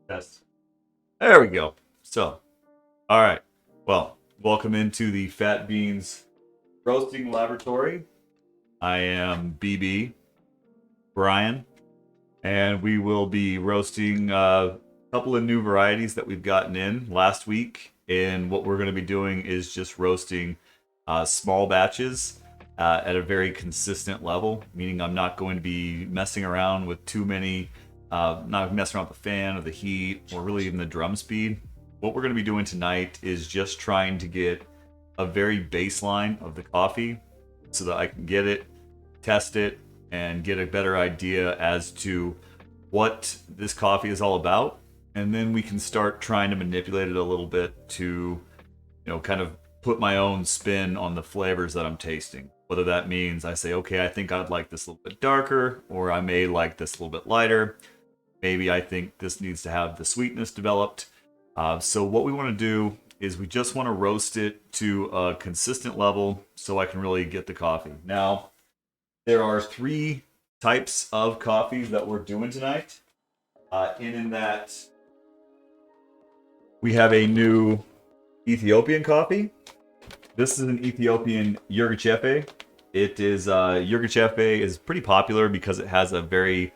Yes. There we go. So, all right. Well, welcome into the Fat Beans Roasting Laboratory. I am BB Brian, and we will be roasting a couple of new varieties that we've gotten in last week. And what we're going to be doing is just roasting small batches at a very consistent level, meaning I'm not going to be messing around with too many, not messing around with the fan or the heat or really even the drum speed. What we're going to be doing tonight is just trying to get a very baseline of the coffee so that I can get it, test it, and get a better idea as to what this coffee is all about. And then we can start trying to manipulate it a little bit to, kind of put my own spin on the flavors that I'm tasting. Whether that means I say, okay, I think I'd like this a little bit darker, or I may like this a little bit lighter. Maybe I think this needs to have the sweetness developed. So what we want to do is we just want to roast it to a consistent level so I can really get the coffee. Now, there are three types of coffees that we're doing tonight. In that, we have a new Ethiopian coffee. This is an Ethiopian Yirgacheffe. It is Yirgacheffe is pretty popular because it has a very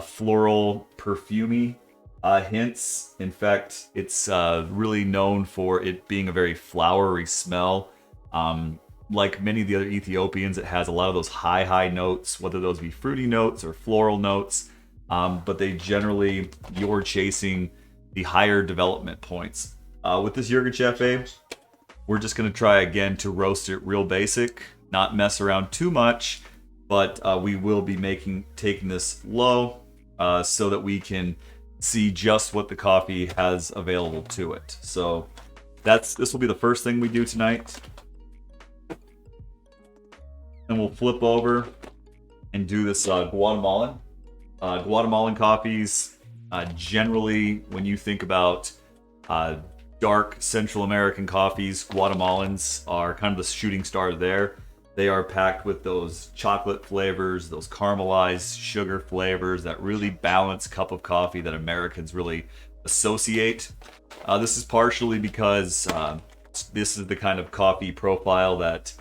floral, perfumey hints. In fact, it's really known for it being a very flowery smell. Like many of the other Ethiopians, it has a lot of those high notes, whether those be fruity notes or floral notes. But they generally, you're chasing the higher development points. With this Yirgacheffe, we're just going to try again to roast it real basic, not mess around too much, but we will be taking this low so that we can see just what the coffee has available to it. So this will be the first thing we do tonight. Then we'll flip over and do this Guatemalan. Guatemalan coffees, generally, when you think about dark Central American coffees, Guatemalans are kind of the shooting star there. They are packed with those chocolate flavors, those caramelized sugar flavors, that really balanced cup of coffee that Americans really associate. This is partially because this is the kind of coffee profile that,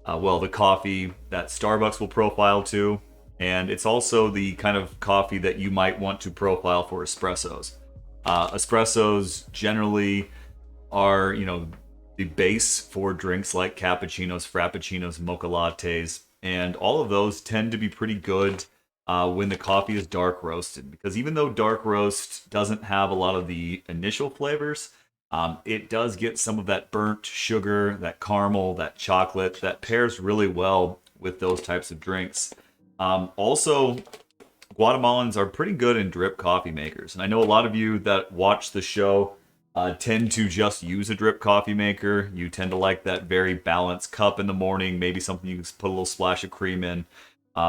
the coffee that Starbucks will profile to. And it's also the kind of coffee that you might want to profile for espressos. Espressos generally are, the base for drinks like cappuccinos, frappuccinos, mocha lattes, and all of those tend to be pretty good when the coffee is dark roasted. Because even though dark roast doesn't have a lot of the initial flavors, it does get some of that burnt sugar, that caramel, that chocolate that pairs really well with those types of drinks. Also, Guatemalans are pretty good in drip coffee makers. And I know a lot of you that watch the show tend to just use a drip coffee maker. You tend to like that very balanced cup in the morning, maybe something you can put a little splash of cream in.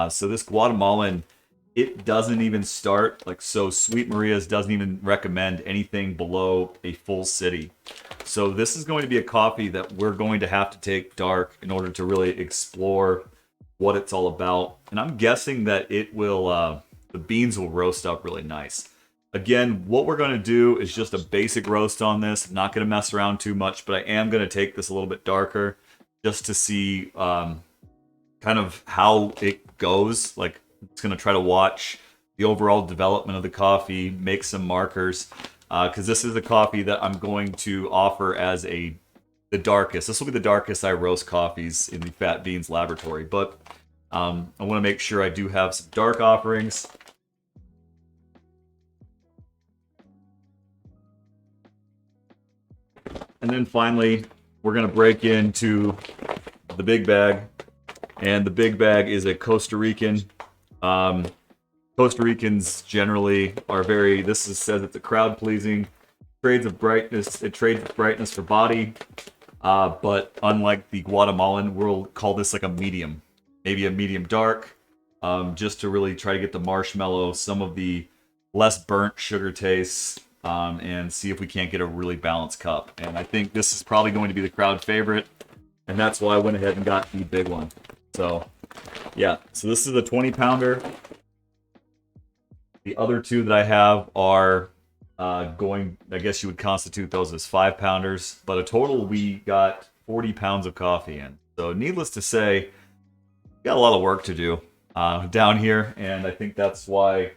So this Guatemalan, it doesn't even start, so Sweet Maria's doesn't even recommend anything below a full city. So this is going to be a coffee that we're going to have to take dark in order to really explore what it's all about. And I'm guessing that it will, the beans will roast up really nice. Again, what we're going to do is just a basic roast on this. I'm not going to mess around too much, but I am going to take this a little bit darker just to see kind of how it goes. It's going to try to watch the overall development of the coffee, make some markers, because this is the coffee that I'm going to offer as the darkest. This will be the darkest I roast coffees in the Fat Beans Laboratory, but I want to make sure I do have some dark offerings. And then finally, we're going to break into the big bag. And the big bag is a Costa Rican. Costa Ricans generally are says it's a crowd pleasing. Trades of brightness. It trades with brightness for body. But unlike the Guatemalan, we'll call this like a medium. Maybe a medium dark. Just to really try to get the marshmallow, some of the less burnt sugar tastes. And see if we can't get a really balanced cup. And I think this is probably going to be the crowd favorite. And that's why I went ahead and got the big one. So, yeah. So this is a 20-pounder. The other two that I have are I guess you would constitute those as 5 pounders, but a total we got 40 pounds of coffee in. So, needless to say, we got a lot of work to do down here, and I think that's why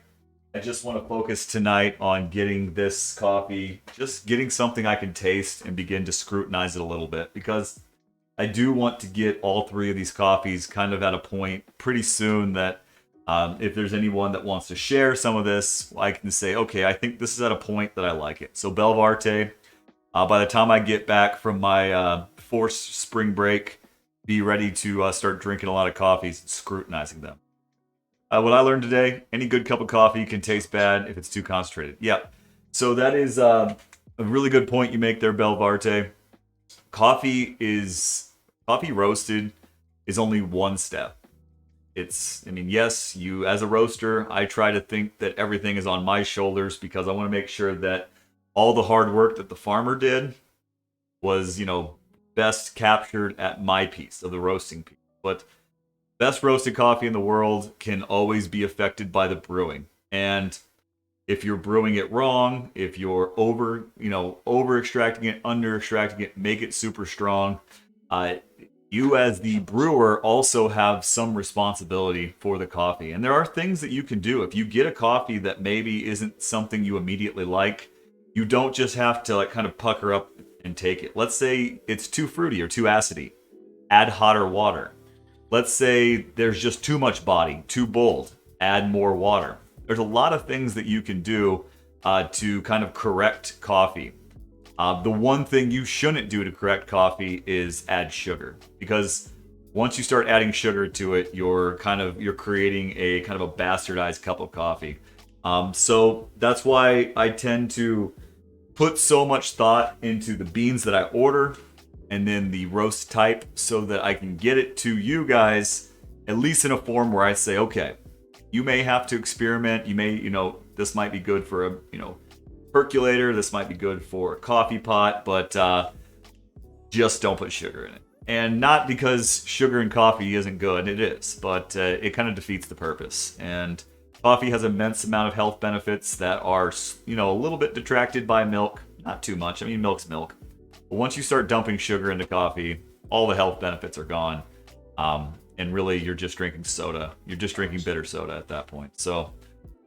I just want to focus tonight on getting this coffee, just getting something I can taste and begin to scrutinize it a little bit, because I do want to get all three of these coffees kind of at a point pretty soon that if there's anyone that wants to share some of this, I can say, okay, I think this is at a point that I like it. So Belvarte, by the time I get back from my forced spring break, be ready to start drinking a lot of coffees and scrutinizing them. What I learned today, any good cup of coffee can taste bad if it's too concentrated. Yep. So that is a really good point you make there, Belvarte. Coffee roasted is only one step. Yes, you as a roaster, I try to think that everything is on my shoulders because I want to make sure that all the hard work that the farmer did was, best captured at my piece of the roasting piece. But best roasted coffee in the world can always be affected by the brewing. And if you're brewing it wrong, if you're over extracting it, under extracting it, make it super strong, you as the brewer also have some responsibility for the coffee. And there are things that you can do. If you get a coffee that maybe isn't something you immediately like, you don't just have to kind of pucker up and take it. Let's say it's too fruity or too acidy. Add hotter water. Let's say there's just too much body, too bold. Add more water. There's a lot of things that you can do to kind of correct coffee. The one thing you shouldn't do to correct coffee is add sugar, because once you start adding sugar to it, you're creating a kind of a bastardized cup of coffee. So that's why I tend to put so much thought into the beans that I order and then the roast type so that I can get it to you guys at least in a form where I say, okay, you may have to experiment. You may, this might be good for a, percolator. This might be good for a coffee pot, but just don't put sugar in it. And not because sugar in coffee isn't good, it is, but it kind of defeats the purpose. And coffee has an immense amount of health benefits that are, a little bit detracted by milk. Not too much. I mean, milk's milk. But once you start dumping sugar into coffee, all the health benefits are gone. And really, you're just drinking soda. You're just drinking bitter soda at that point. So,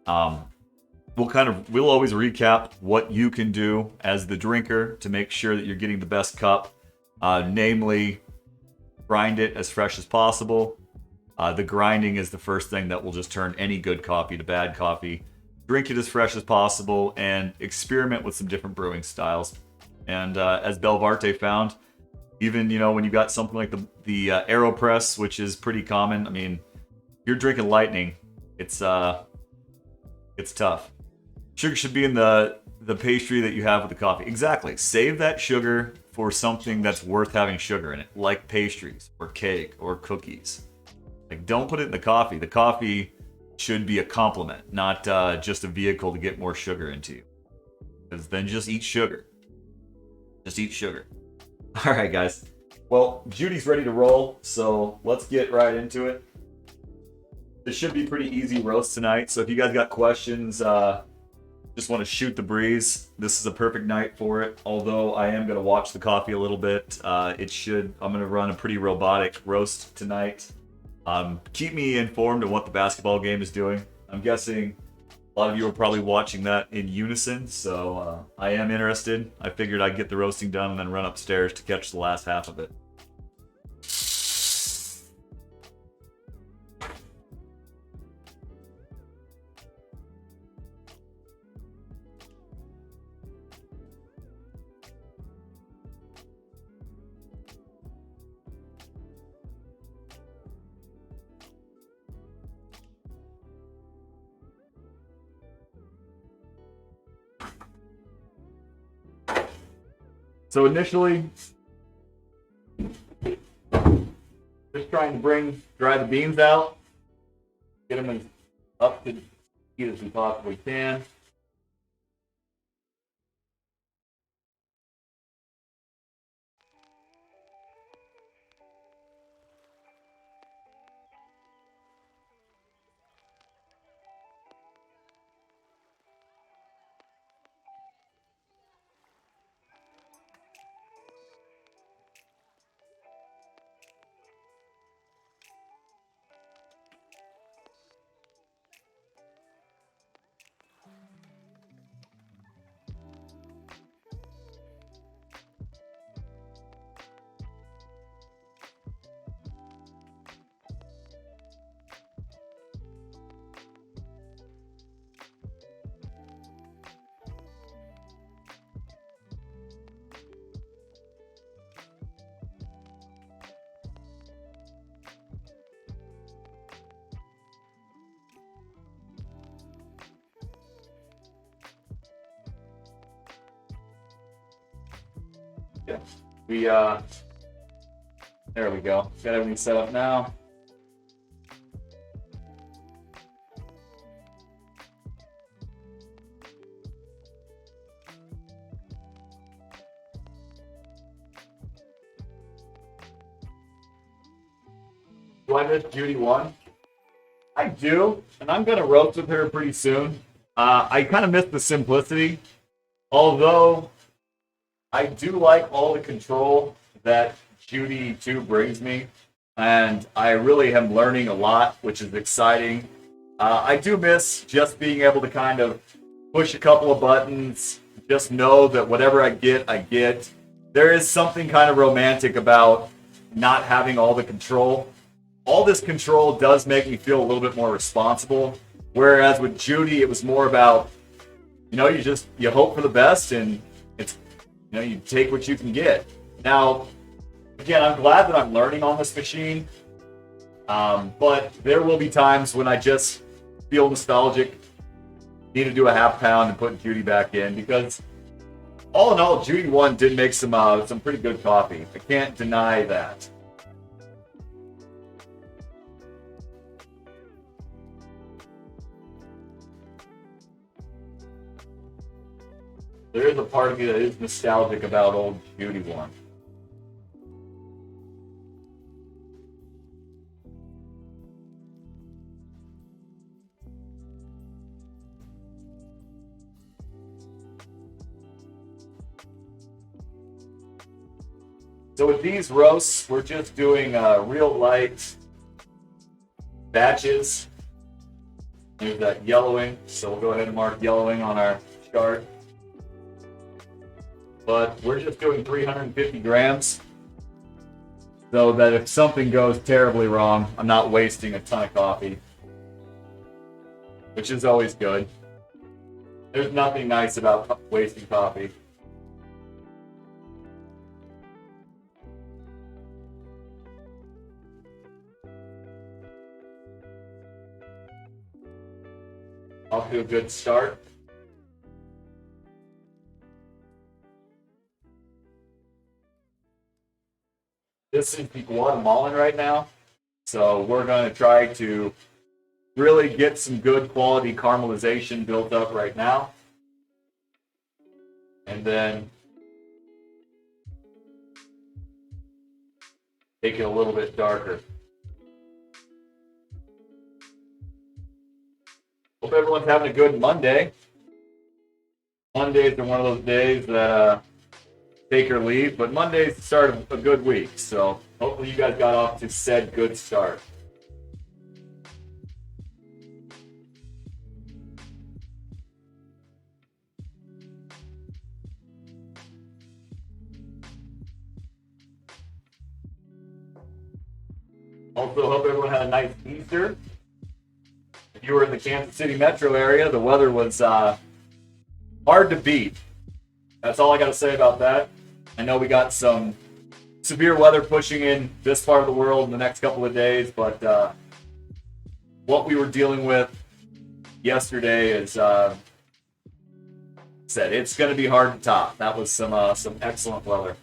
we'll always recap what you can do as the drinker to make sure that you're getting the best cup. Namely, grind it as fresh as possible. The grinding is the first thing that will just turn any good coffee to bad coffee. Drink it as fresh as possible and experiment with some different brewing styles. And as Belvarte found, even when you got something like the AeroPress, which is pretty common. I mean, if you're drinking Lightning, it's tough. Sugar should be in the pastry that you have with the coffee. Exactly. Save that sugar for something that's worth having sugar in it, like pastries or cake or cookies. Like, don't put it in the coffee. The coffee should be a complement, not just a vehicle to get more sugar into you. Because then just eat sugar. Just eat sugar. All right, guys. Well, Judy's ready to roll, so let's get right into it. This should be pretty easy roast tonight, so if you guys got questions, just want to shoot the breeze, this is a perfect night for it. Although I am going to watch the coffee a little bit. I'm going to run a pretty robotic roast tonight. Keep me informed of what the basketball game is doing. I'm guessing a lot of you are probably watching that in unison, so I am interested. I figured I'd get the roasting done and then run upstairs to catch the last half of it. So initially, just trying to dry the beans out, get them as up to heat as we possibly can. Okay. There we go. Got everything set up now. Do I miss Judy 1? I do, and I'm going to roast with her pretty soon. I kind of miss the simplicity, although I do like all the control that Judy 2 brings me, and I really am learning a lot, which is exciting. I do miss just being able to kind of push a couple of buttons, just know that whatever I get, I get. There is something kind of romantic about not having all the control. All this control does make me feel a little bit more responsible. Whereas with Judy, it was more about, you hope for the best and it's, you take what you can get. Now, again, I'm glad that I'm learning on this machine. But there will be times when I just feel nostalgic, need to do a half pound and put Judy back in because all in all, Judy 1 did make some pretty good coffee. I can't deny that. There is a part of me that is nostalgic about old Judy 1. So with these roasts, we're just doing real light batches. There's that yellowing, so we'll go ahead and mark yellowing on our chart. But we're just doing 350 grams so that if something goes terribly wrong, I'm not wasting a ton of coffee, which is always good. There's nothing nice about wasting coffee. Off to a good start. This is the Guatemalan right now, so we're going to try to really get some good quality caramelization built up right now. And then take it a little bit darker. Hope everyone's having a good Monday. Mondays are one of those days that take or leave, but Monday's the start of a good week, so hopefully you guys got off to said good start. Also, hope everyone had a nice Easter. If you were in the Kansas City metro area, the weather was hard to beat. That's all I got to say about that. I know we got some severe weather pushing in this part of the world in the next couple of days, but what we were dealing with yesterday is said it's going to be hard to top. That was some excellent weather.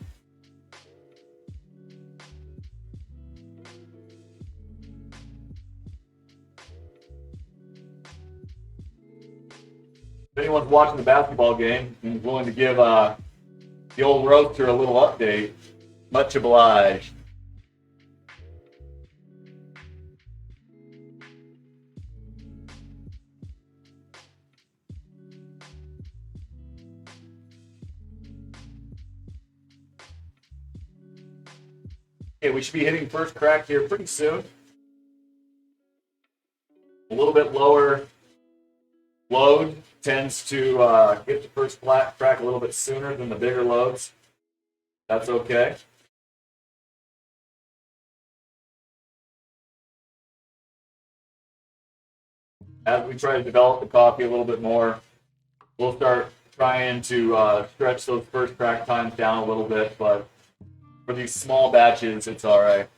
If anyone's watching the basketball game and is willing to give the old roaster a little update, much obliged. Okay, we should be hitting first crack here pretty soon. A little bit lower load tends to get the first crack a little bit sooner than the bigger loads. That's okay. As we try to develop the coffee a little bit more, we'll start trying to stretch those first crack times down a little bit, but for these small batches, it's all right.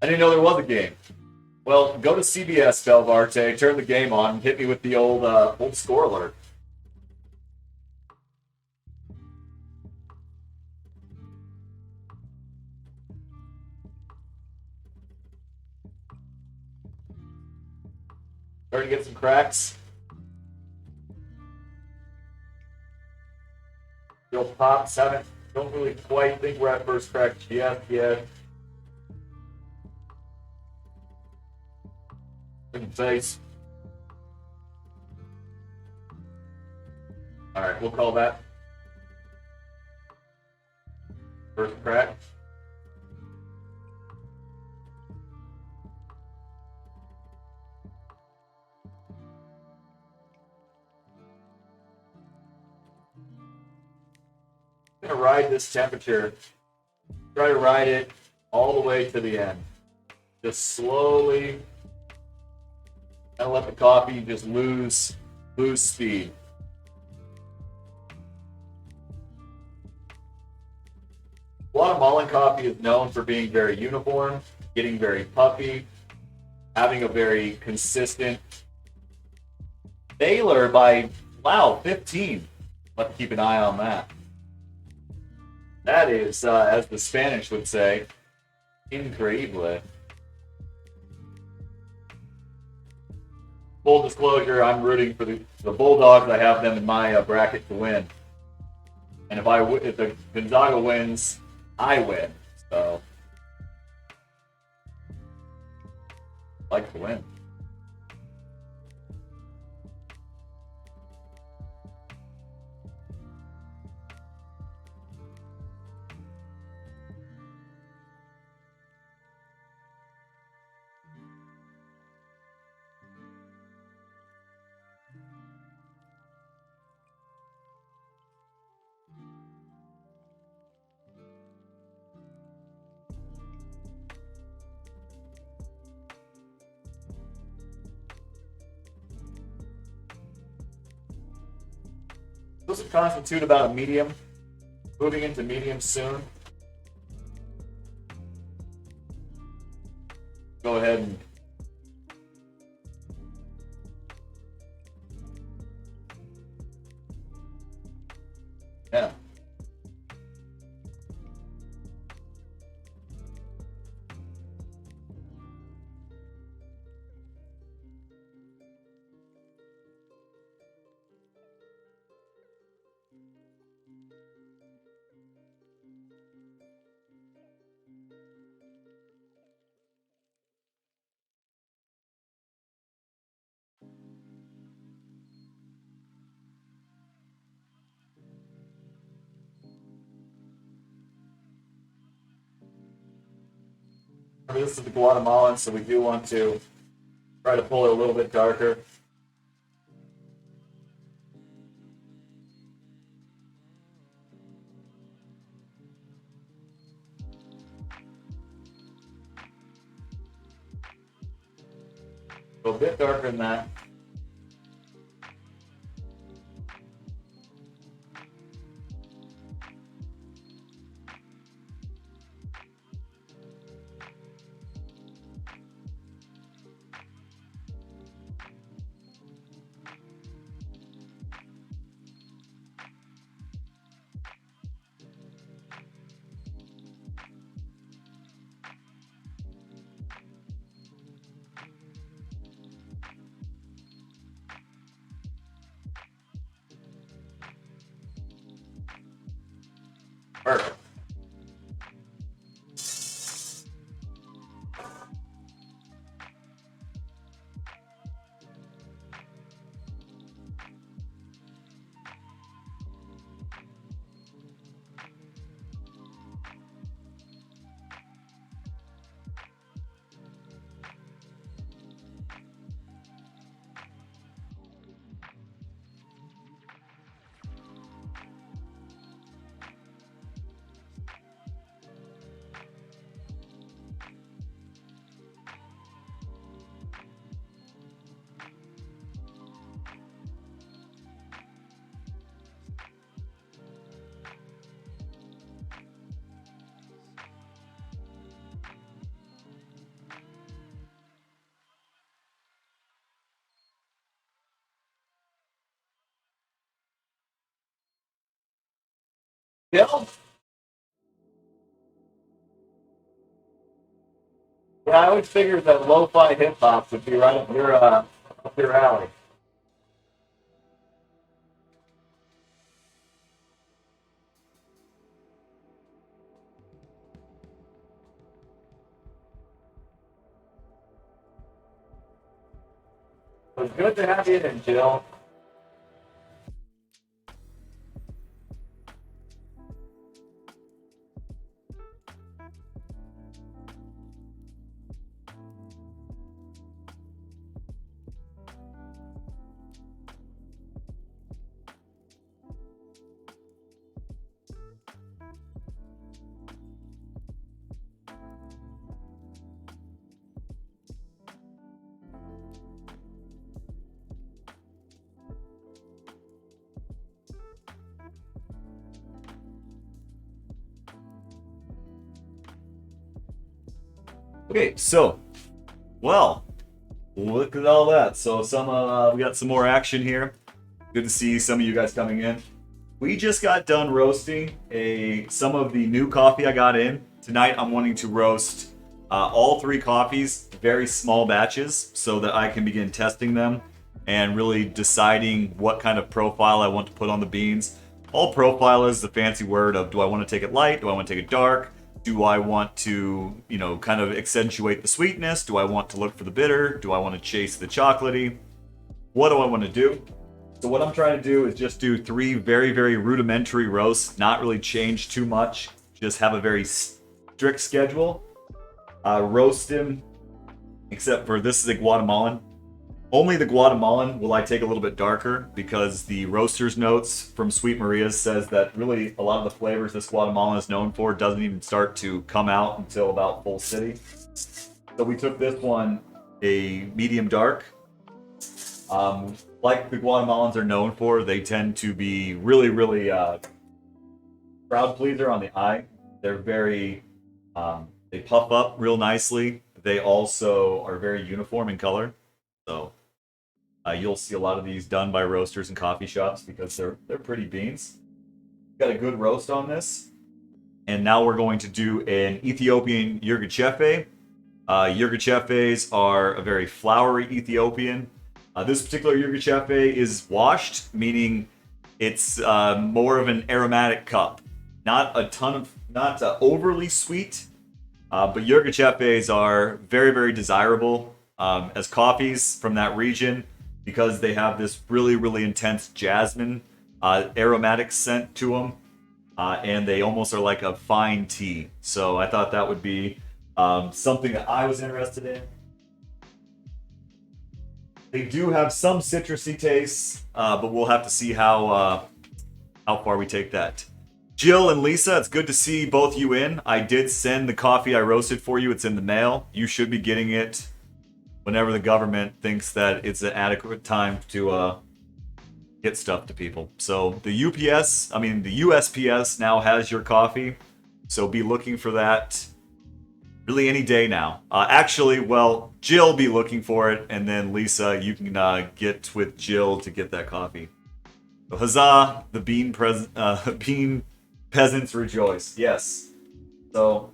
I didn't know there was a game. Well, go to CBS, Belvarte, turn the game on, and hit me with the old score alert. Starting to get some cracks. Still pops. Don't really quite think we're at first crack yet. Looking face. All right, we'll call that first crack. I'm gonna ride this temperature. Try to ride it all the way to the end. Just slowly, and let the coffee just lose speed. Guatemalan coffee is known for being very uniform, getting very puffy, having a very consistent Baylor by, wow, 15. Let's keep an eye on that. That is, as the Spanish would say, increíble. Full disclosure, I'm rooting for the Bulldogs. I have them in my bracket to win. And if the Gonzaga wins, I win. So, I'd like to win. This will constitute about a medium. Moving into medium soon. Go ahead and yeah. This is the Guatemalan, so we do want to try to pull it a little bit darker. Go a bit darker than that. Perfect. Bill? Yeah, I always figured that lo-fi hip hop would be right up your up your alley. It was good to have you in, Jill. Okay, so, well, look at all that. So we got some more action here. Good to see some of you guys coming in. We just got done roasting some of the new coffee I got in. Tonight I'm wanting to roast all 3 coffees, very small batches, so that I can begin testing them and really deciding what kind of profile I want to put on the beans. All profile is the fancy word of, do I want to take it light? Do I want to take it dark? Do I want to, kind of accentuate the sweetness? Do I want to look for the bitter? Do I want to chase the chocolatey? What do I want to do? So what I'm trying to do is just do 3 very, very rudimentary roasts, not really change too much, just have a very strict schedule. Roast him, except for this is a Guatemalan. Only the Guatemalan will I take a little bit darker because the roaster's notes from Sweet Maria's says that really a lot of the flavors this Guatemalan is known for doesn't even start to come out until about full city. So we took this one a medium dark. Like the Guatemalans are known for, they tend to be really, really crowd pleaser on the eye. They're very, they puff up real nicely. They also are very uniform in color. So you'll see a lot of these done by roasters and coffee shops because they're pretty beans. Got a good roast on this. And now we're going to do an Ethiopian Yirgacheffe. Yirgacheffes are a very flowery Ethiopian. This particular Yirgacheffe is washed, meaning it's more of an aromatic cup. Not overly sweet, but Yirgacheffes are very, very desirable as coffees from that region because they have this really, really intense jasmine aromatic scent to them, and they almost are like a fine tea. So I thought that would be something that I was interested in. They do have some citrusy tastes, but we'll have to see how far we take that. Jill and Lisa, it's good to see both you in. I did send the coffee I roasted for you. It's in the mail. You should be getting it whenever the government thinks that it's an adequate time to get stuff to people. So the USPS now has your coffee. So be looking for that really any day now. Actually, well, Jill be looking for it, and then Lisa, you can get with Jill to get that coffee. So huzzah, the bean peasants rejoice. Yes. So,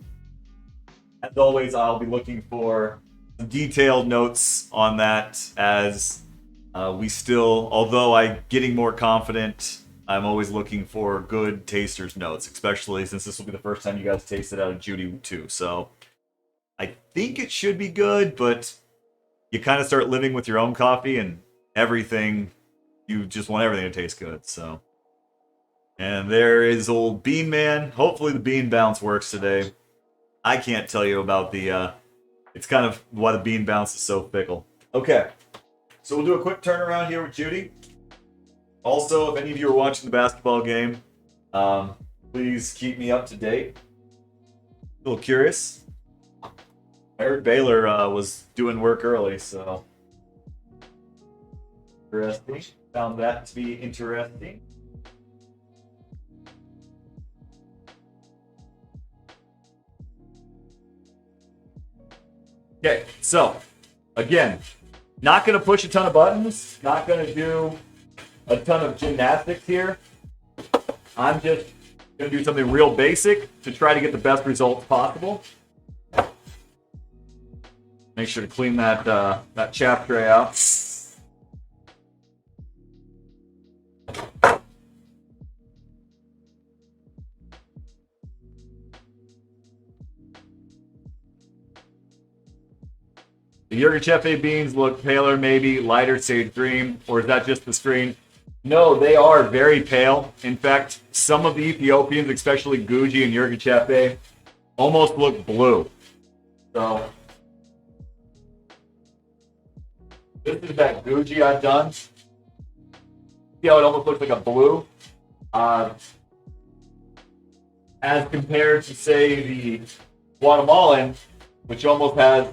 as always, I'll be looking for some detailed notes on that as we still, although I'm getting more confident, I'm always looking for good taster's notes, especially since this will be the first time you guys taste it out of Judy too. So, I think it should be good, but you kind of start living with your own coffee and everything, you just want everything to taste good, so. And there is old Bean Man. Hopefully the bean bounce works today. I can't tell you about the, it's kind of why the bean bounce is so fickle. Okay, so we'll do a quick turnaround here with Judy. Also, if any of you are watching the basketball game, please keep me up to date. A little curious. I heard Baylor was doing work early, so. Interesting. Found that to be interesting. Okay, so, again, not going to push a ton of buttons, not going to do a ton of gymnastics here. I'm just going to do something real basic to try to get the best results possible. Make sure to clean that chap tray out. The Yirgacheffe beans look paler, maybe lighter sage green, or is that just the screen? No, they are very pale. In fact, some of the Ethiopians, especially Guji and Yirgacheffe, almost look blue. So this is that Guji I've done. See how it almost looks like a blue? As compared to, say, the Guatemalan, which almost has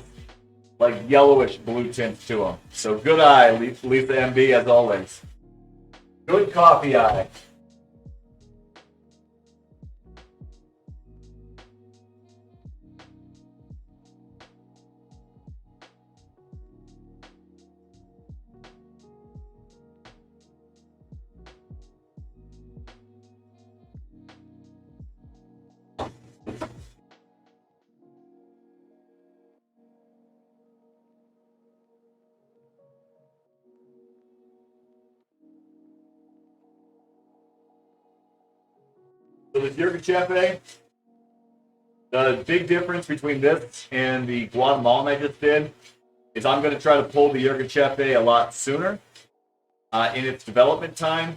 like yellowish blue tints to them. So good eye, Lisa MB, as always. Good coffee eye. So this Yirgacheffe, the big difference between this and the Guatemalan I just did is I'm going to try to pull the Yirgacheffe a lot sooner in its development time.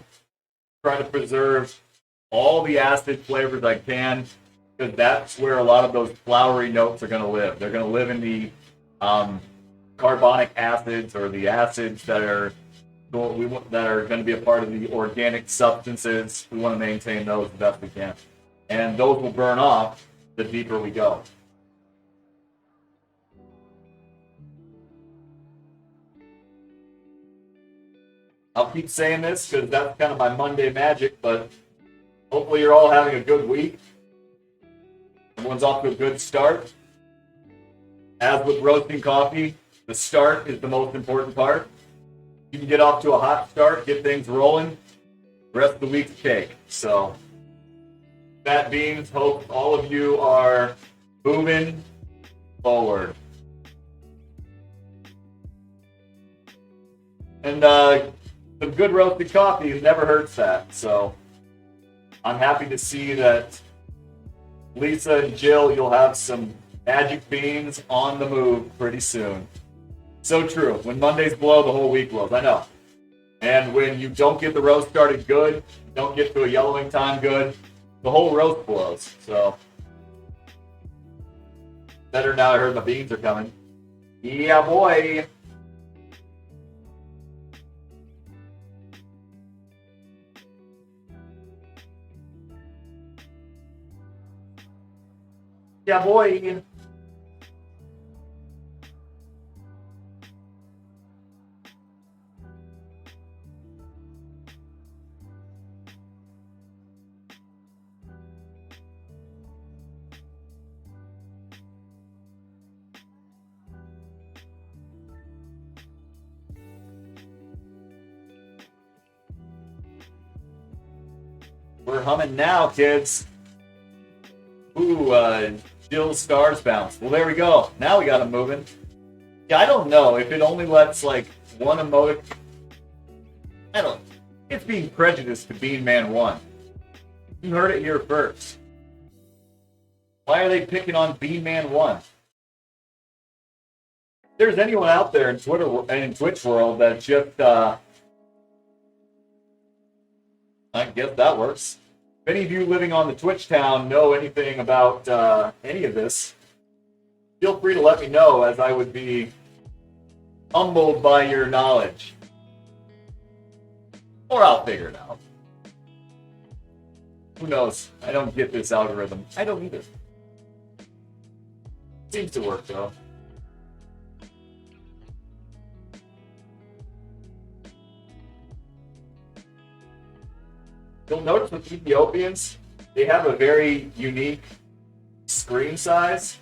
Try to preserve all the acid flavors I can, because that's where a lot of those flowery notes are going to live. They're going to live in the carbonic acids, or the acids that are going to be a part of the organic substances. We want to maintain those the best we can. And those will burn off the deeper we go. I'll keep saying this because that's kind of my Monday magic, but hopefully you're all having a good week. Everyone's off to a good start. As with roasting coffee, the start is the most important part. You can get off to a hot start, get things rolling. The rest of the week's cake. So, fat beans, hope all of you are moving forward. And some good roasted coffee never hurts that. So, I'm happy to see that Lisa and Jill, you'll have some magic beans on the move pretty soon. So true. When Mondays blow, the whole week blows. I know. And when you don't get the roast started good, don't get to a yellowing time good, the whole roast blows. So, better now I heard my beans are coming. Yeah, boy. Yeah, boy. We're humming now, kids. Ooh, Jill stars bounce. Well, there we go. Now we got them moving. Yeah, I don't know if it only lets like one emote. I don't. It's being prejudiced to Bean Man 1. You heard it here first. Why are they picking on Bean Man 1? If there's anyone out there in Twitter and in Twitch world that just I guess that works. If any of you living on the Twitch town know anything about any of this, feel free to let me know, as I would be humbled by your knowledge. Or I'll figure it out. Who knows? I don't get this algorithm. I don't either. Seems to work, though. You'll notice with Ethiopians, they have a very unique screen size.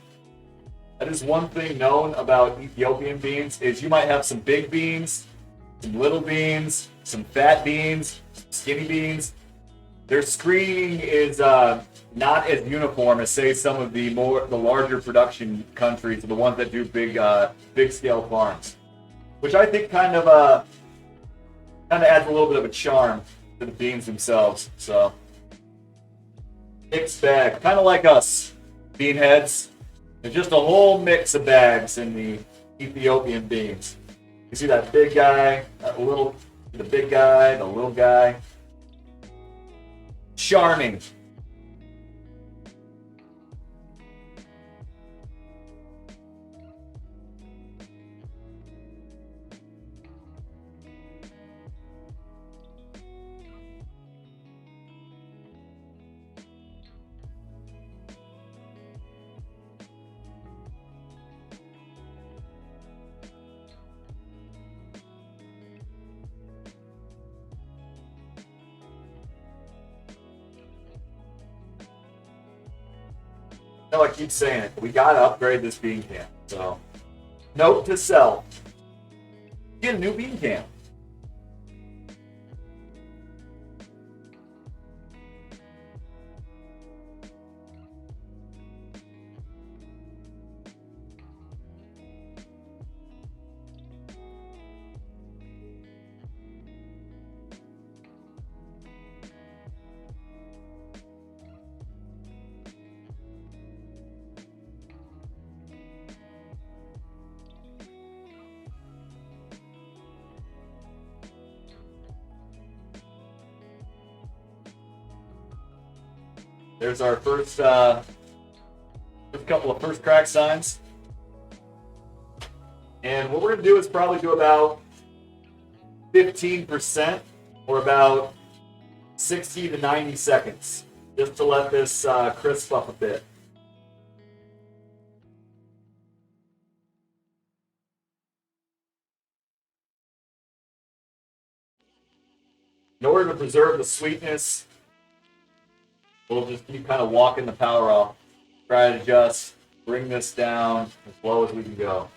That is one thing known about Ethiopian beans, is you might have some big beans, some little beans, some fat beans, some skinny beans. Their screening is not as uniform as, say, some of the larger production countries, the ones that do big scale farms, which I think kind of adds a little bit of a charm to the beans themselves. So, mixed bag, kind of like us, bean heads. There's just a whole mix of bags in the Ethiopian beans. You see that big guy, the big guy, the little guy. Charming. No, I keep saying it. We gotta upgrade this bean can. So, note to self: get a new bean can. There's our first couple of first crack signs. And what we're going to do is probably do about 15% or about 60 to 90 seconds, just to let this crisp up a bit. In order to preserve the sweetness, we'll just keep kind of walking the power off. Try to just bring this down as low as we can go.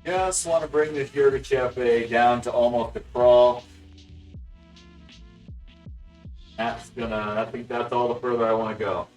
Just want to bring this Yerba Chefe down to almost a crawl. I think that's all the further I want to go.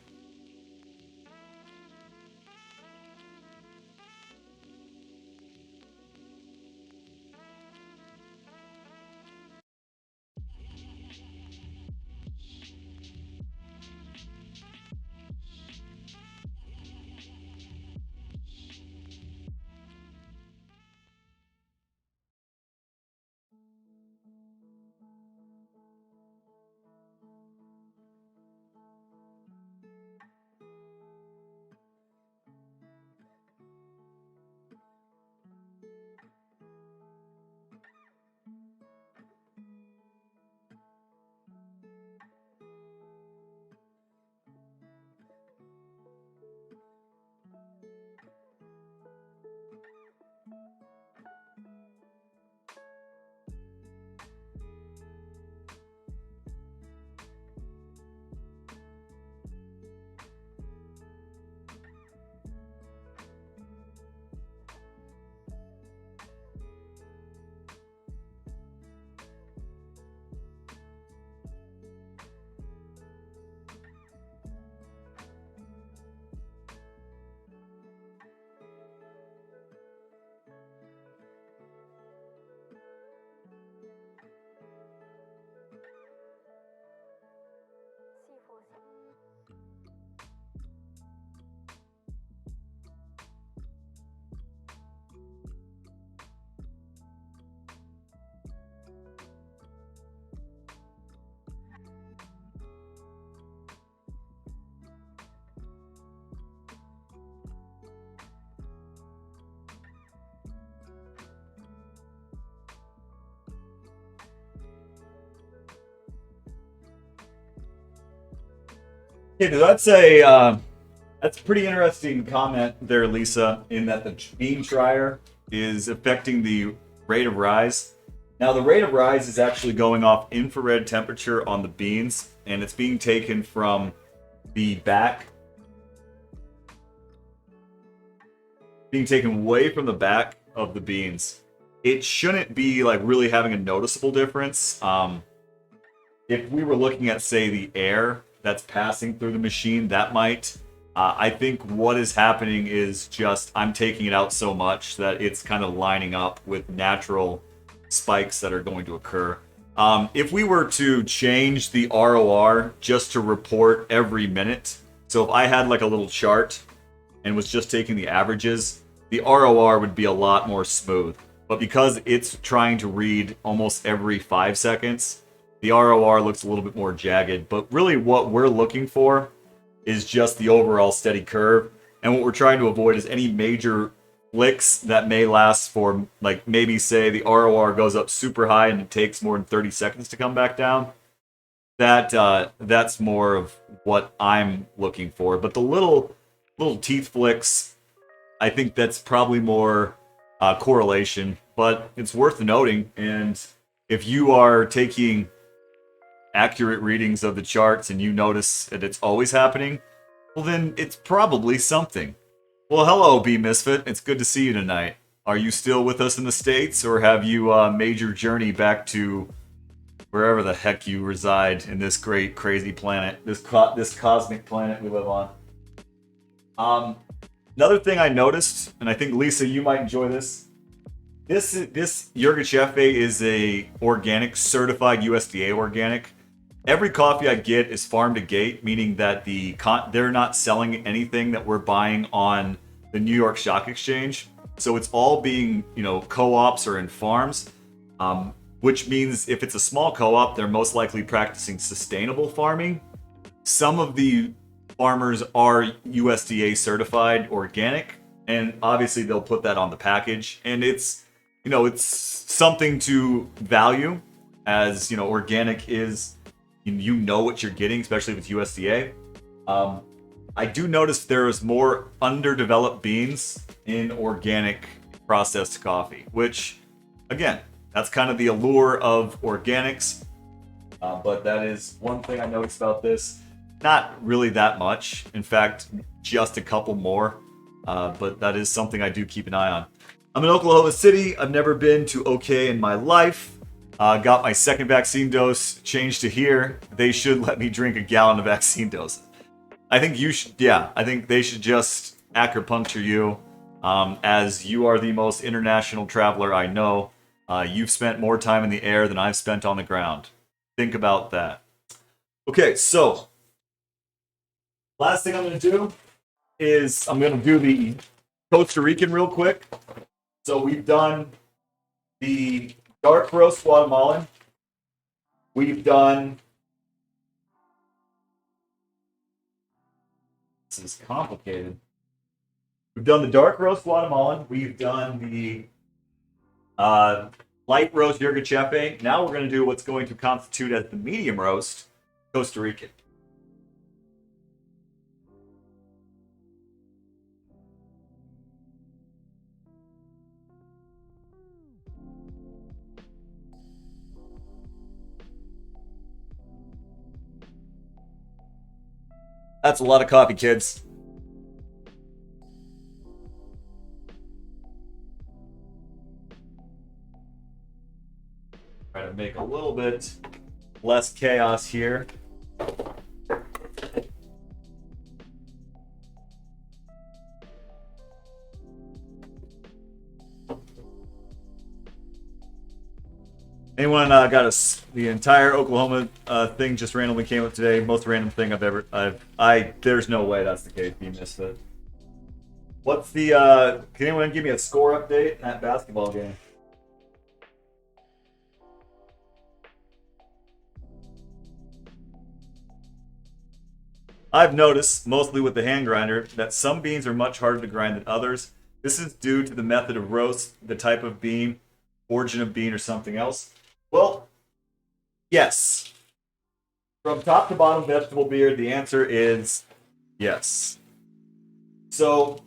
Yeah, that's a pretty interesting comment there, Lisa, in that the bean trier is affecting the rate of rise. Now, the rate of rise is actually going off infrared temperature on the beans, and it's being taken from the back, being taken way from the back of the beans. It shouldn't be like really having a noticeable difference. If we were looking at, say, the air that's passing through the machine, that might. I think what is happening is just I'm taking it out so much that it's kind of lining up with natural spikes that are going to occur. If we were to change the ROR just to report every minute, so if I had like a little chart and was just taking the averages, the ROR would be a lot more smooth. But because it's trying to read almost every 5 seconds, the ROR looks a little bit more jagged. But really what we're looking for is just the overall steady curve. And what we're trying to avoid is any major flicks that may last for, like, maybe say the ROR goes up super high and it takes more than 30 seconds to come back down. That's more of what I'm looking for. But the little teeth flicks, I think that's probably more correlation. But it's worth noting. And if you are taking accurate readings of the charts and you notice that it's always happening, well, then it's probably something. Well, hello, B Misfit. It's good to see you tonight. Are you still with us in the States, or have you made your journey back to wherever the heck you reside in this great, crazy planet, this cosmic planet we live on? Another thing I noticed, and I think, Lisa, you might enjoy this. This Yirgacheffe is a organic, certified USDA organic. Every coffee I get is farm to gate, meaning that they're not selling anything that we're buying on the New York Stock Exchange. So it's all being, co-ops or in farms, which means if it's a small co-op, they're most likely practicing sustainable farming. Some of the farmers are USDA certified organic, and obviously they'll put that on the package. And it's something to value, as organic is. You know what you're getting, especially with USDA. I do notice there is more underdeveloped beans in organic processed coffee, which, again, that's kind of the allure of organics. But that is one thing I noticed about this. Not really that much. In fact, just a couple more. But that is something I do keep an eye on. I'm in Oklahoma City. I've never been to OK in my life. Got my second vaccine dose changed to here. They should let me drink a gallon of vaccine dose. I think you should. Yeah, I think they should just acupuncture you, as you are the most international traveler I know. You've spent more time in the air than I've spent on the ground. Think about that. Okay, so last thing I'm going to do is I'm going to do the Costa Rican real quick. So we've done the dark roast Guatemalan. We've done. This is complicated. We've done the dark roast Guatemalan. We've done the light roast Yirgacheffe. Now we're going to do what's going to constitute as the medium roast Costa Rican. That's a lot of coffee, kids. Try to make a little bit less chaos here. Anyone got the entire Oklahoma thing just randomly came up today? Most random thing there's no way that's the case. You missed it. What's the can anyone give me a score update in that basketball game? I've noticed, mostly with the hand grinder, that some beans are much harder to grind than others. This is due to the method of roast, the type of bean, origin of bean, or something else. Well, yes. From top to bottom vegetable beer, the answer is yes. So,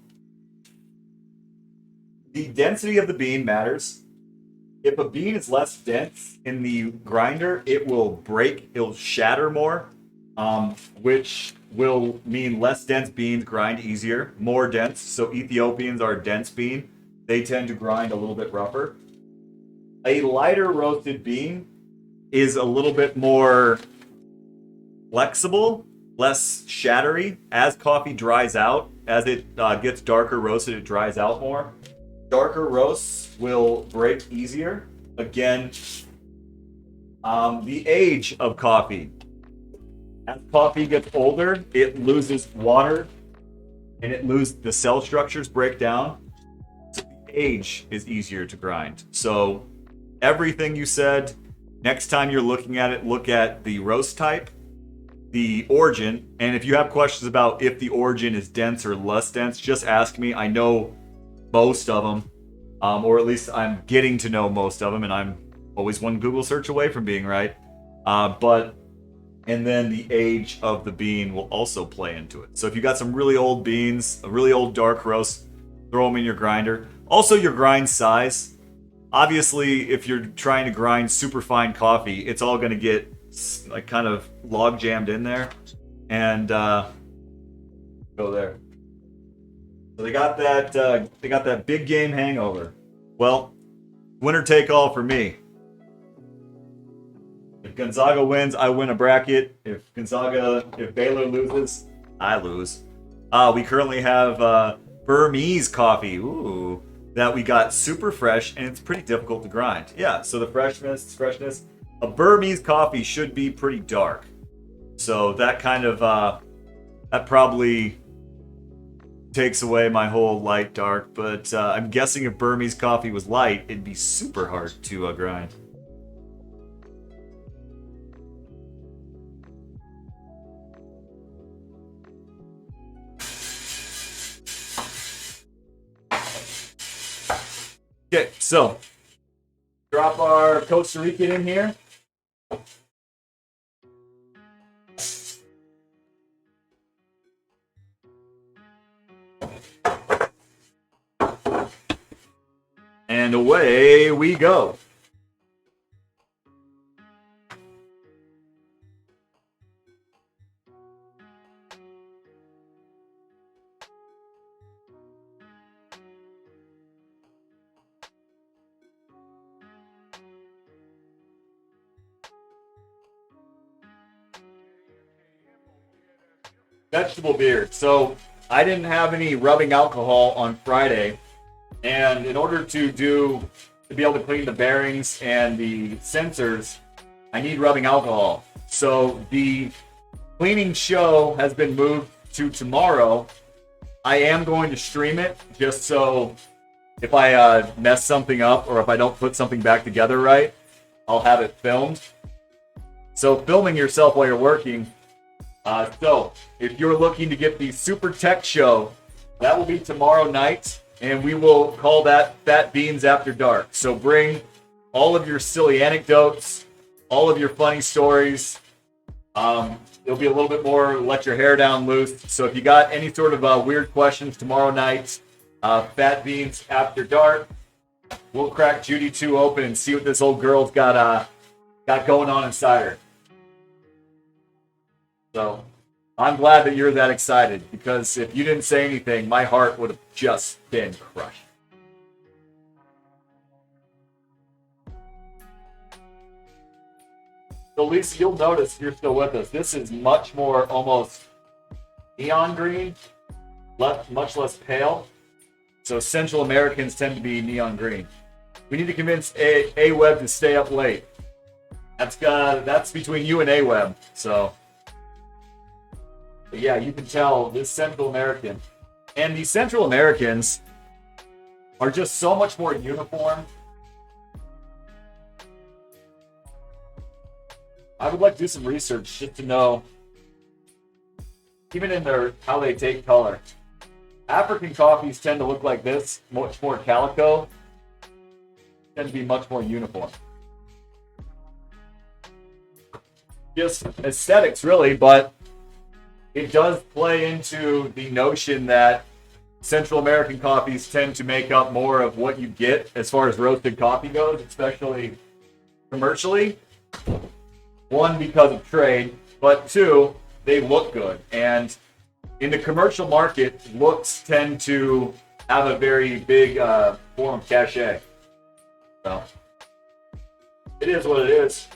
the density of the bean matters. If a bean is less dense in the grinder, it will break, it'll shatter more, which will mean less dense beans grind easier, more dense. So Ethiopians are dense bean. They tend to grind a little bit rougher. A lighter roasted bean is a little bit more flexible, less shattery. As coffee dries out, as it gets darker roasted, it dries out more. Darker roasts will break easier. Again, the age of coffee. As coffee gets older, it loses water and the cell structures break down. So the age is easier to grind. So everything you said, next time you're looking at it, look at the roast type, the origin, and if you have questions about if the origin is dense or less dense, just ask me. I know most of them, or at least I'm getting to know most of them, and I'm always one Google search away from being right. And then the age of the bean will also play into it. So if you got some really old beans, a really old dark roast, throw them in your grinder. Also your grind size. Obviously, if you're trying to grind super fine coffee, it's all going to get like kind of log jammed in there. And go there. So they got that big game hangover. Well, winner take all for me. If Gonzaga wins, I win a bracket. If Baylor loses, I lose. We currently have Burmese coffee. Ooh, that we got super fresh, and it's pretty difficult to grind. Yeah, so the freshness. A Burmese coffee should be pretty dark. So that kind of that probably takes away my whole light dark. But I'm guessing if Burmese coffee was light, it'd be super hard to grind. Okay, so drop our Costa Rican in here. And away we go. Vegetable beer. So I didn't have any rubbing alcohol on Friday, and in order to be able to clean the bearings and the sensors, I need rubbing alcohol. So the cleaning show has been moved to tomorrow. I am going to stream it just so if I mess something up or if I don't put something back together right, I'll have it filmed. So filming yourself while you're working. So if you're looking to get the Super Tech Show, that will be tomorrow night, and we will call that Fat Beans After Dark. So bring all of your silly anecdotes, all of your funny stories. It'll be a little bit more let your hair down loose. So if you got any sort of weird questions tomorrow night, Fat Beans After Dark, we'll crack Judy 2 open and see what this old girl's got going on inside her. So I'm glad that you're that excited, because if you didn't say anything, my heart would have just been crushed. So Lisa, you'll notice you're still with us. This is much more almost neon green, much less pale. So Central Americans tend to be neon green. We need to convince A-Web to stay up late. That's between you and A-Web. So. But yeah, you can tell this Central American. And the Central Americans are just so much more uniform. I would like to do some research just to know, even in how they take color. African coffees tend to look like this, much more calico, tend to be much more uniform. Just aesthetics, really, but it does play into the notion that Central American coffees tend to make up more of what you get as far as roasted coffee goes, especially commercially. One, because of trade, but two, they look good. And in the commercial market, looks tend to have a very big form of cachet. So, it is what it is.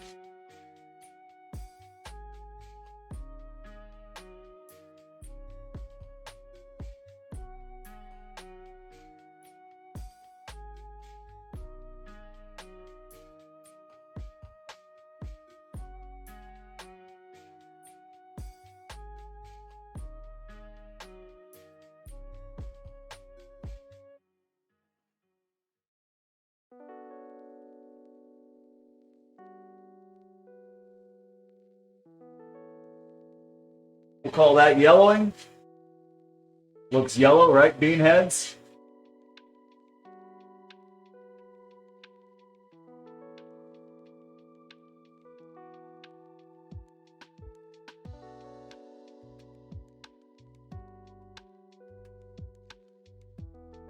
We'll call that yellowing. Looks yellow, right? Bean heads.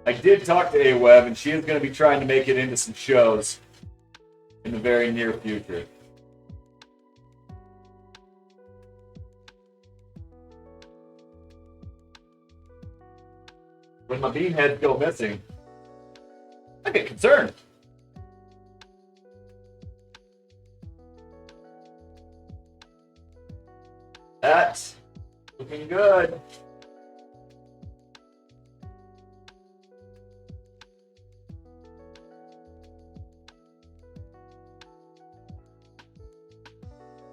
I did talk to AWeb, and she is going to be trying to make it into some shows in the very near future. When my bean heads go missing, I get concerned. That's looking good.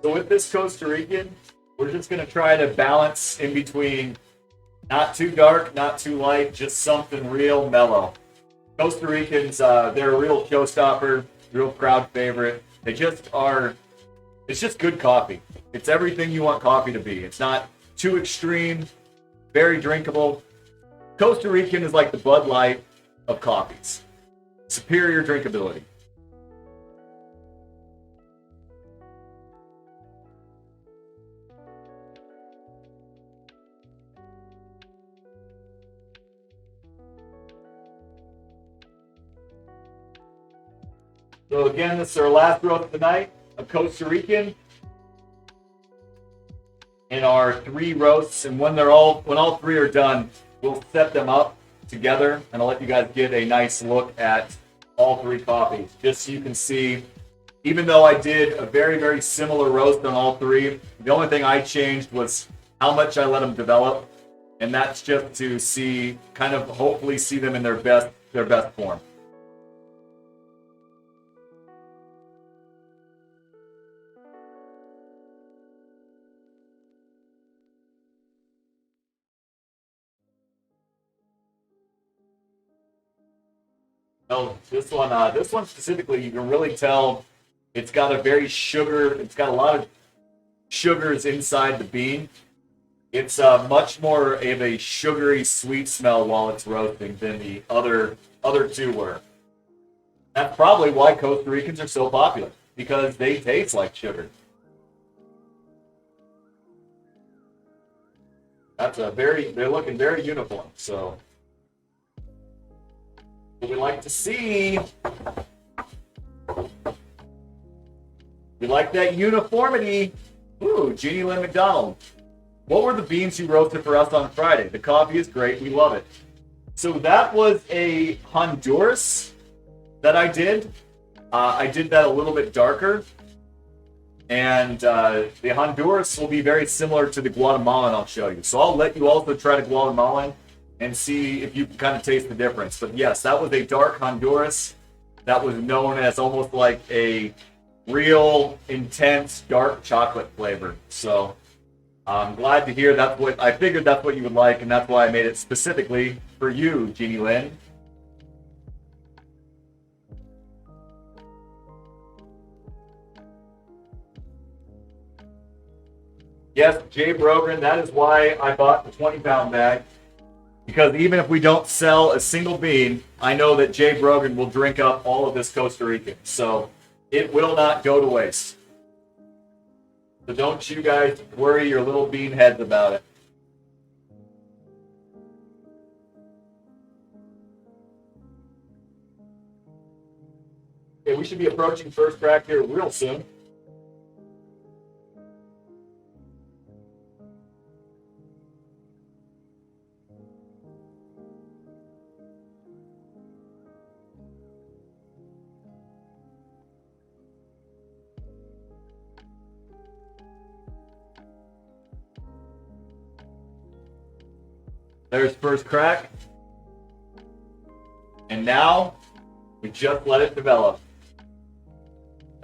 So with this Costa Rican, we're just going to try to balance in between not too dark, not too light, just something real mellow. Costa Ricans, they're a real showstopper, real crowd favorite. They just are, it's just good coffee. It's everything you want coffee to be. It's not too extreme, very drinkable. Costa Rican is like the Bud Light of coffees. Superior drinkability. So again, this is our last roast of the night, a Costa Rican. In our 3 roasts, and when all 3 are done, we'll set them up together, and I'll let you guys get a nice look at all 3 coffees, just so you can see. Even though I did a very, very similar roast on all 3, the only thing I changed was how much I let them develop, and that's just to see, kind of hopefully see them in their best form. Oh, this one specifically, you can really tell it's got a lot of sugars inside the bean. It's much more of a sugary, sweet smell while it's roasting than the other 2 were. That's probably why Costa Ricans are so popular, because they taste like sugar. They're looking very uniform, so what we like to see. We like that uniformity. Ooh, Jeannie Lynn McDonald. What were the beans you roasted for us on Friday? The coffee is great. We love it. So that was a Honduras that I did. I did that a little bit darker. And the Honduras will be very similar to the Guatemalan I'll show you. So I'll let you also try the Guatemalan and see if you can kind of taste the difference. But yes, that was a dark Honduras that was known as almost like a real intense dark chocolate flavor. So I'm glad to hear I figured that's what you would like, and that's why I made it specifically for you, Jeannie Lynn. Yes, Jay Brogan, that is why I bought the 20-pound bag. Because even if we don't sell a single bean, I know that Jay Brogan will drink up all of this Costa Rican. So it will not go to waste. So don't you guys worry your little bean heads about it. Okay, we should be approaching first crack here real soon. There's first crack. And now we just let it develop.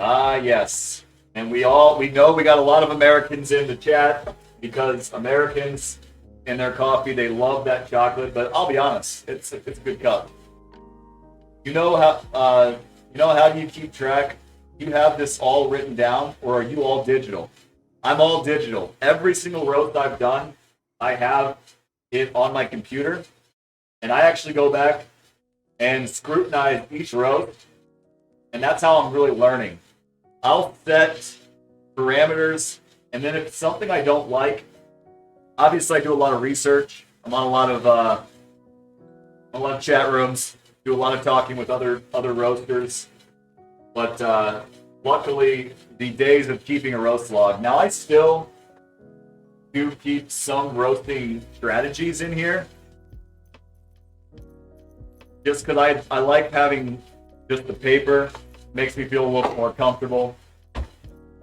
Ah, yes. And we know we got a lot of Americans in the chat because Americans in their coffee, they love that chocolate, but I'll be honest, it's a good cup. You know how do you keep track? You have this all written down, or are you all digital? I'm all digital. Every single roast I've done, I have it on my computer, and I actually go back and scrutinize each roast, and that's how I'm really learning. I'll set parameters, and then if it's something I don't like, obviously I do a lot of research. I'm on a lot of chat rooms, do a lot of talking with other roasters, but luckily the days of keeping a roast log. Now I still do keep some roasting strategies in here, just because I like having just the paper. Makes me feel a little more comfortable.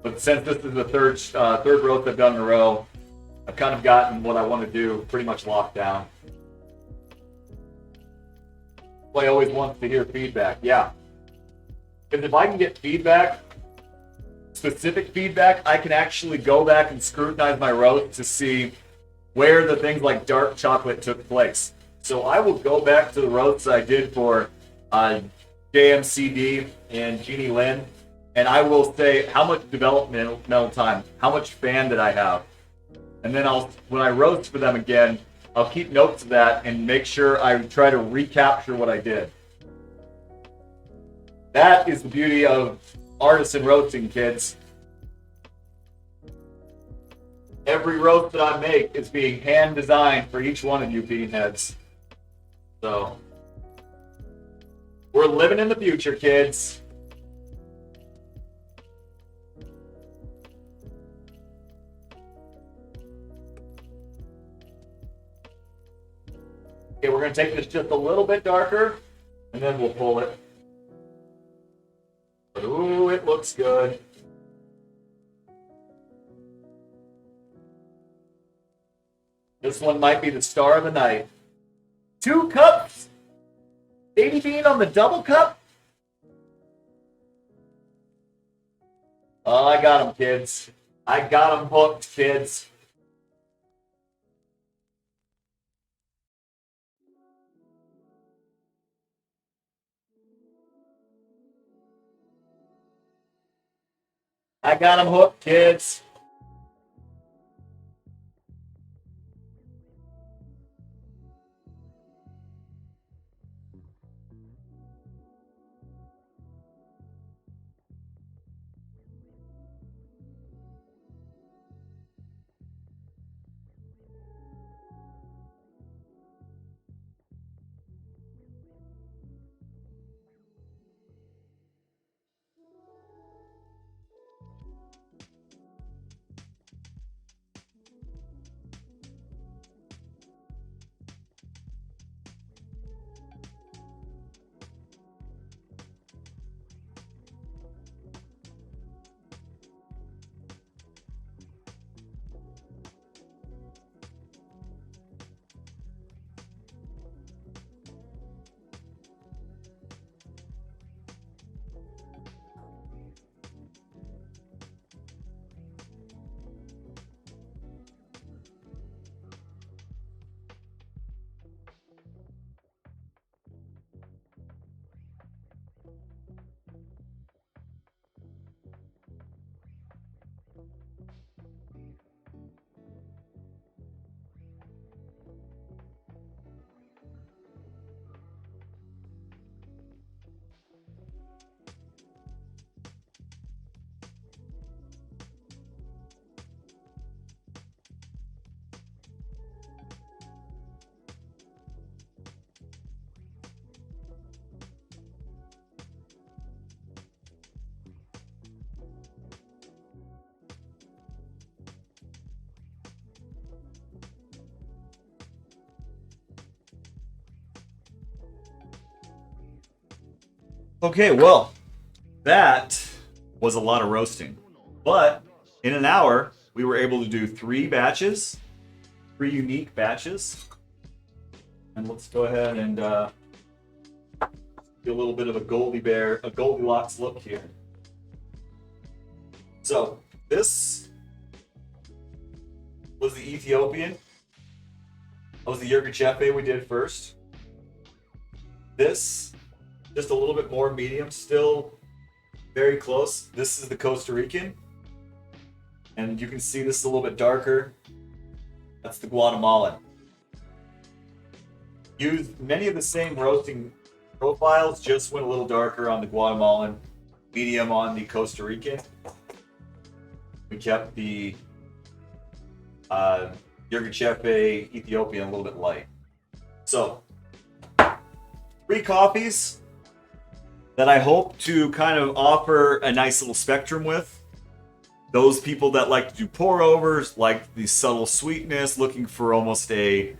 But since this is the third roast I've done in a row, I've kind of gotten what I want to do pretty much locked down. I always want to hear feedback. Yeah, because if I can get feedback, specific feedback, I can actually go back and scrutinize my roast to see where the things like dark chocolate took place. So I will go back to the roasts I did for JMCD and Jeannie Lynn, and I will say how much developmental time, how much fan did I have, and then when I roast for them again, I'll keep notes of that and make sure I try to recapture what I did. That is the beauty of artisan roasting, kids. Every roast that I make is being hand designed for each one of you beanheads. So we're living in the future, kids. Okay, we're going to take this just a little bit darker, and then we'll pull it. But ooh, it looks good. This one might be the star of the night. 2 cups? 80 bean on the double cup? Oh, I got them, kids. I got them hooked, kids. I got them hooked, kids. Okay, well, that was a lot of roasting. But in an hour, we were able to do 3 batches, 3 unique batches. And let's go ahead and do a little bit of a a Goldilocks look here. So this was the Ethiopian. That was the Yirgacheffe we did first. This, just a little bit more medium, still very close. This is the Costa Rican. And you can see this is a little bit darker. That's the Guatemalan. Used many of the same roasting profiles, just went a little darker on the Guatemalan, medium on the Costa Rican. We kept the Yirgacheffe Ethiopian a little bit light. So, 3 coffees that I hope to kind of offer a nice little spectrum with. Those people that like to do pour overs, like the subtle sweetness, looking for almost a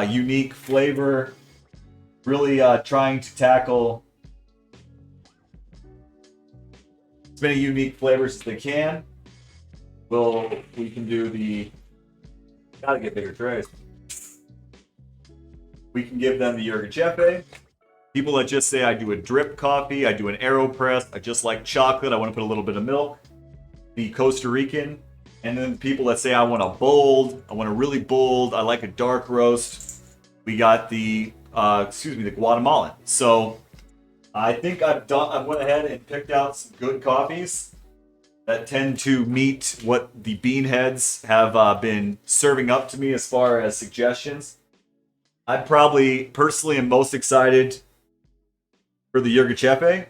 unique flavor, really trying to tackle as many unique flavors as they can. We can do the, gotta get bigger trays. We can give them the Yirgacheffe. People that just say I do a drip coffee, I do an AeroPress, I just like chocolate, I want to put a little bit of milk. The Costa Rican, and then people that say I want a bold, I want a really bold, I like a dark roast. We got the the Guatemalan. So I think I went ahead and picked out some good coffees that tend to meet what the bean heads have been serving up to me as far as suggestions. I probably personally am most excited for the Yirgacheffe.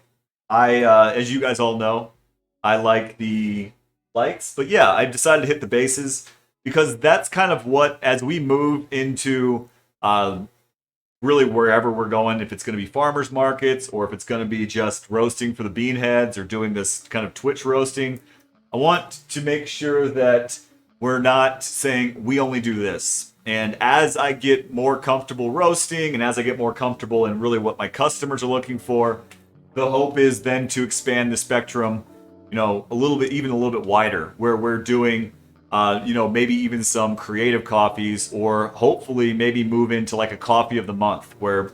As you guys all know, I like the lights, but yeah, I decided to hit the bases because that's kind of what, as we move into really wherever we're going, if it's going to be farmers markets or if it's going to be just roasting for the bean heads or doing this kind of Twitch roasting, I want to make sure that we're not saying we only do this. And as I get more comfortable roasting and as I get more comfortable in really what my customers are looking for, the hope is then to expand the spectrum, a little bit wider, where we're doing, maybe even some creative coffees, or hopefully maybe move into like a coffee of the month, where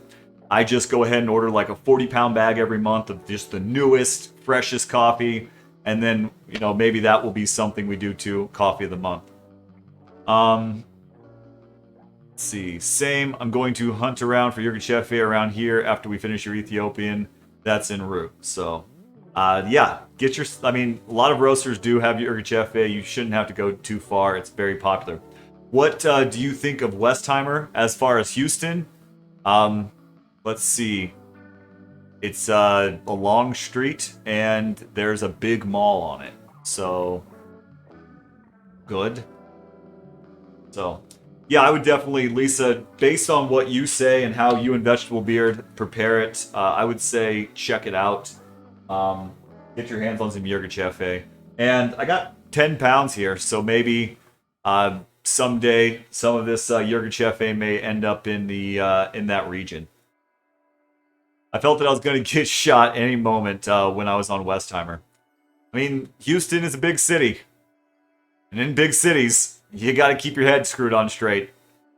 I just go ahead and order like a 40-pound bag every month of just the newest, freshest coffee, and then, maybe that will be something we do to coffee of the month. Let's see, same. I'm going to hunt around for Yirgacheffe around here after we finish your Ethiopian. That's en route. So, yeah, a lot of roasters do have Yirgacheffe. You shouldn't have to go too far. It's very popular. What do you think of Westheimer as far as Houston? Let's see. It's a long street, and there's a big mall on it. So, good. So, yeah, I would definitely, Lisa, based on what you say and how you and Vegetable Beard prepare it, I would say check it out. Get your hands on some Yirgacheffe. And I got 10 pounds here, so maybe someday some of this Yirgacheffe may end up in that region. I felt that I was going to get shot any moment when I was on Westheimer. I mean, Houston is a big city. And in big cities, you got to keep your head screwed on straight.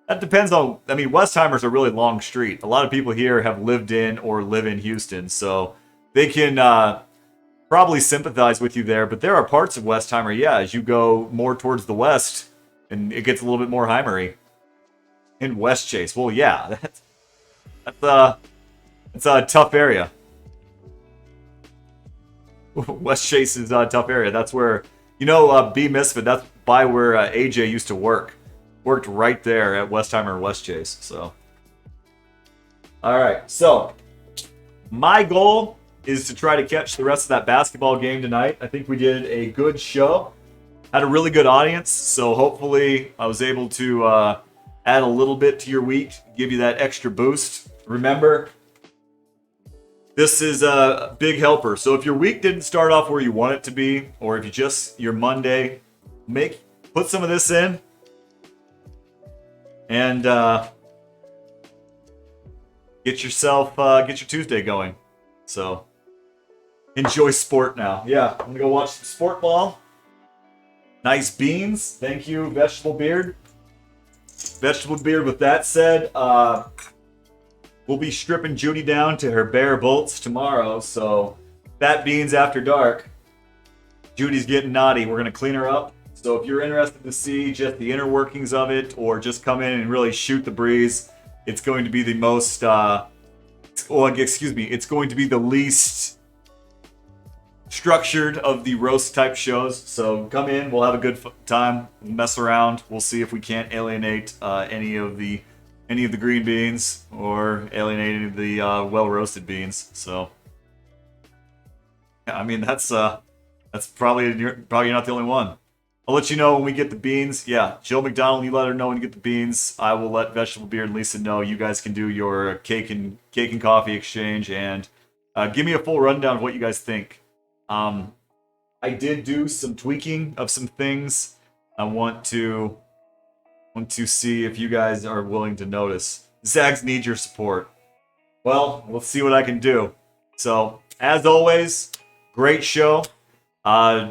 That depends on, Westheimer's a really long street. A lot of people here have lived in or live in Houston, so they can probably sympathize with you there. But there are parts of Westheimer, yeah, as you go more towards the west, and it gets a little bit more heimery. In West Chase, well, yeah, that's a tough area. West Chase is a tough area. That's where, B Misfit, that's by where AJ used to work. Worked right there at Westheimer and West Chase. So, all right. So, my goal is to try to catch the rest of that basketball game tonight. I think we did a good show. Had a really good audience. So, hopefully, I was able to add a little bit to your week, give you that extra boost. Remember, this is a big helper. So if your week didn't start off where you want it to be, or if your Monday, put some of this in, and get your Tuesday going. So enjoy sport now. Yeah, I'm gonna go watch some sport ball. Nice beans. Thank you, Vegetable Beard. Vegetable Beard, with that said, we'll be stripping Judy down to her bare bolts tomorrow, so fat beans after dark. Judy's getting naughty. We're going to clean her up. So if you're interested to see just the inner workings of it or just come in and really shoot the breeze, it's going to be the most, it's going to be the least structured of the roast type shows. So come in, we'll have a good time, we'll mess around, we'll see if we can't alienate any of the green beans or alienate any of the well roasted beans. So yeah, I mean that's probably you're not the only one. I'll let you know when we get the beans. Yeah, Jill McDonald, you let her know when you get the beans. I will let Vegetable Beard and Lisa know. You guys can do your cake and coffee exchange and give me a full rundown of what you guys think. I did do some tweaking of some things. I want to see if you guys are willing to notice. Zags need your support. Well, let's see what I can do. So, as always, great show.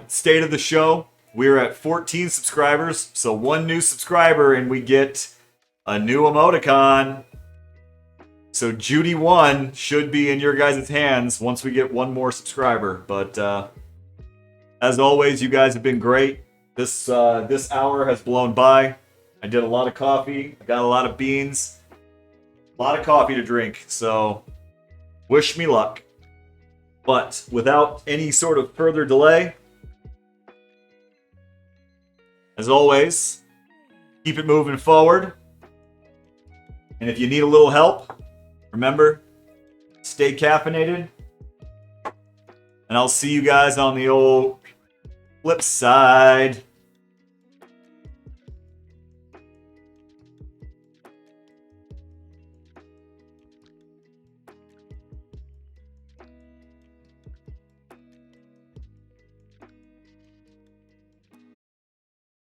State of the show. We're at 14 subscribers, so one new subscriber and we get a new emoticon. So Judy 1 should be in your guys' hands once we get one more subscriber. But as always, you guys have been great. This hour has blown by. I did a lot of coffee. I got a lot of beans. A lot of coffee to drink. So wish me luck. But without any sort of further delay, as always, keep it moving forward. And if you need a little help, remember, stay caffeinated. And I'll see you guys on the old flip side.